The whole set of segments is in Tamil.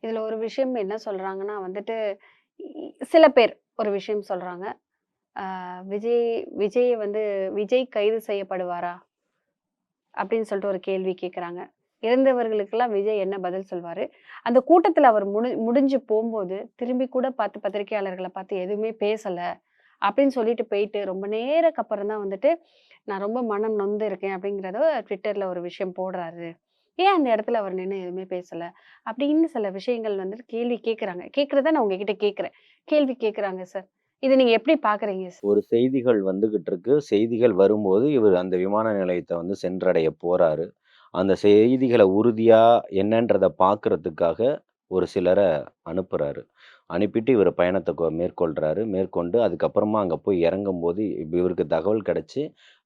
இதுல ஒரு விஷயம் என்ன சொல்றாங்கன்னா வந்துட்டு, சில பேர் ஒரு விஷயம் சொல்றாங்க. ஆ விஜய் விஜய் வந்து விஜய் கைது செய்யப்படுவாரா? அப்படின்னு சொல்லிட்டு ஒரு கேள்வி கேட்குறாங்க. இறந்தவர்களுக்கெல்லாம் விஜய் என்ன பதில் சொல்வாரு? அந்த கூட்டத்துல அவர் முடிஞ்சு போம்போது, திரும்பி கூட பார்த்து பத்திரிக்கையாளர்கள பார்த்து எதுவுமே பேசல. அப்படின்னு சொல்லிட்டு போயிட்டு, ரொம்ப நேரக்கு அப்புறம் தான் வந்துட்டு, நான் ரொம்ப மனம் நொந்து இருக்கேன் அப்படிங்கிறத ட்விட்டர்ல ஒரு விஷயம் போடுறாரு. ஏன் அந்த இடத்துல அவர் நின்னு எதுவுமே பேசல? அப்படின்னு சில விஷயங்கள் வந்துட்டு கேள்வி கேட்குறாங்க. கேட்கிறத நான் உங்ககிட்ட கேட்கிறேன். கேள்வி கேட்குறாங்க சார். இத நீங்க எப்படி பார்க்குறீங்க சார்? ஒரு செய்திகள் வந்துகிட்டு இருக்கு. செய்திகள் வரும்போது, இவரு அந்த விமான நிலையத்த வந்து சென்றடைய போறாரு. அந்த செய்திகள உறுதியா என்னன்றத பார்க்கறதுக்காக ஒரு சிலர அனுப்புறாரு. அனுப்பிட்டு இவரு பயணத்த மேற்கொள்றாரு. மேற்கொண்டு அதுக்கப்புறமா அங்க போய் இறங்கும்போது, இவருக்கு தகவல் கிடைச்சு,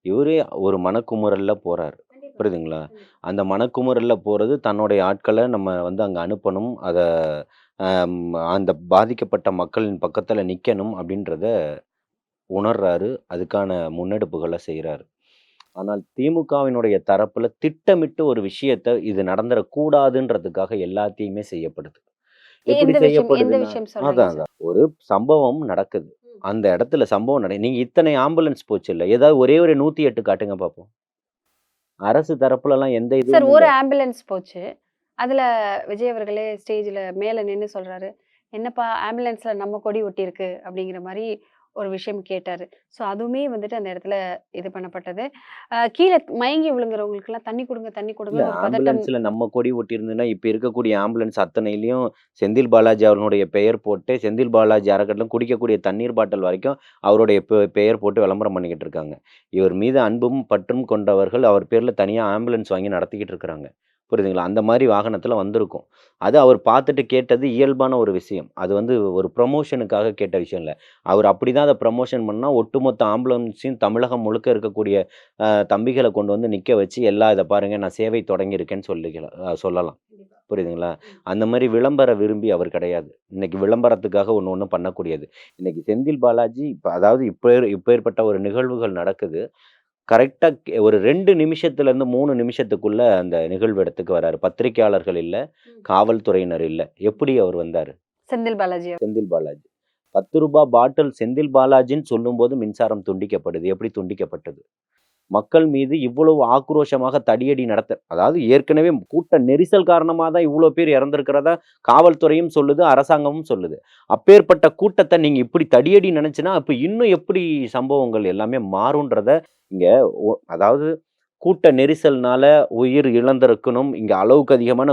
இவரே ஒரு மனக்குமுறல்ல போறாரு. கண்டிப்பா சார். புரியுதுங்களா? கண்டிப்பா. அந்த மனக்குமுறல்ல போறது தன்னுடைய ஆட்கள நம்ம வந்து அங்க அனுப்பணும். அத அந்த பாதிக்கப்பட்ட மக்களின் பக்கத்துல நிக்கணும் அப்படின்றத உணர்றாரு. அதுக்கான முன்னெடுப்புகள செய்றாரு. ஆனால் திமுகவினுடைய தரப்புல திட்டமிட்டு ஒரு விஷயத்த இது நடந்துறக்கூடாதுன்றதுக்காக எல்லாத்தையுமே செய்யப்படுது. எப்படி எந்த செய்யப்படுதுன்னா விஷயம் சொல்றீங்க அதான், சார்? அதான். ஒரு சம்பவம் நடக்குது. ம். அந்த இடத்துல சம்பவம் நீங்க இத்தனை ஆம்புலன்ஸ் போச்சுல்ல. ஏதாவது ஒரே ஒரு 108 காட்டுங்க பார்ப்போம். அரசு தரப்புலலாம் எந்த சார் இதுவும் இல்ல. ஒரு ஆம்புலன்ஸ் போச்சு. அதுல விஜய் அவர்களே ஸ்டேஜ்ல மேல நின்னு சொல்றாரு, "என்னப்பா ஆம்புலன்ஸ்ல நம்ம கொடி ஒட்டியிருக்கு." அப்படிங்கிற மாரி ஒரு விஷயம் கேட்டாரு. ஸோ அதுவுமே வந்துட்டு அந்த இடத்துல இது பண்ணப்பட்டது. கீழ மயங்கி விழுங்குறவங்களுக்கெல்லாம் தண்ணி குடுங்க, தண்ணி இல்ல குடுங்கன்னு ஒரு பதட்டம். ஆம்புலன்ஸ்ல நம்ம கொடி ஒட்டியிருந்ததுன்னா, இப்ப இருக்கக்கூடிய ஆம்புலன்ஸ் அத்தனையிலயும் செந்தில் பாலாஜி அவர்களுடைய பெயர் போட்டு, செந்தில் பாலாஜி அறக்கட்டளை குடிக்கக்கூடிய தண்ணீர் பாட்டில் வரைக்கும் அவருடைய பெயர் போட்டு விளம்பரம் பண்ணிக்கிட்டு இருக்காங்க. இவர் மீது அன்பும், பற்றும் கொண்டவர்கள் அவர் பேர்ல தனியா ஆம்புலன்ஸ் வாங்கி நடத்திக்கிட்டு இருக்கிறாங்க. புரியுதுங்களா? அந்த மாரி வாகனத்துல வந்திருக்கும். அது அவர் பார்த்துட்டு கேட்டது இயல்பான ஒரு விஷயம். அது வந்து ஒரு ப்ரமோஷனுக்காக கேட்ட விஷயம் இல்ல. அவர் அப்படிதான் அத ப்ரமோஷன் பண்ணா, ஒட்டுமொத்த ஆம்புலன்ஸையும் தமிழகம் முழுக்க இருக்கக்கூடிய தம்பிகள கொண்டு வந்து நிக்க வச்சு, இத பாருங்க நான் சேவை தொடங்கியிருக்கேன்னு சொல்லலாம். கண்டிப்பா. புரியுதுங்களா? ம். அந்த மாரி விளம்பர விரும்பி அவர் கிடையாது. இன்னைக்கு விளம்பரத்துக்காக ஒண்ணு பண்ணக்கூடியது. இன்னைக்கு செந்தில் பாலாஜி அதாவது இப்பேற்பட்ட ஒரு நிகழ்வுகள் நடக்குது. கரெக்ட்டா ஒரு 2 நிமிஷத்துலருந்து 3 நிமிஷத்துக்குள்ள அந்த நிகழ்வு இடத்துக்கு வராரு. பத்திரிக்கையாளர்கள் இல்ல, ம். காவல்துறையினர் இல்ல. எப்படி அவர் வந்தாரு? செந்தில் பாலாஜி செந்தில் பாலாஜி. ரூ. 10 பாட்டில் செந்தில் பாலாஜின்னு சொல்லும்போது மின்சாரம் துண்டிக்கப்படுது. எப்படி துண்டிக்கப்பட்டது? மக்கள் மீது இவ்வளவு ஆக்ரோஷமாக தடியடி அதாவது ஏற்கனவே கூட்ட நெரிசல் காரணமா தான் இவ்ளோ பேர் இறந்திருக்கிறதா காவல்துறையும் சொல்லுது, அரசாங்கமும் சொல்லுது. அப்பேற்பட்ட கூட்டத்த நீங்க இப்படி தடியடி நெனச்சுன்னா, அப்ப இன்னும் எப்படி சம்பவங்கள் எல்லாமே மாறும்ன்றத இங்க அதாவது கூட்ட நெரிசல்னால உயிர் இழந்திருக்கணும். இங்க அளவுக்கு அதிகமான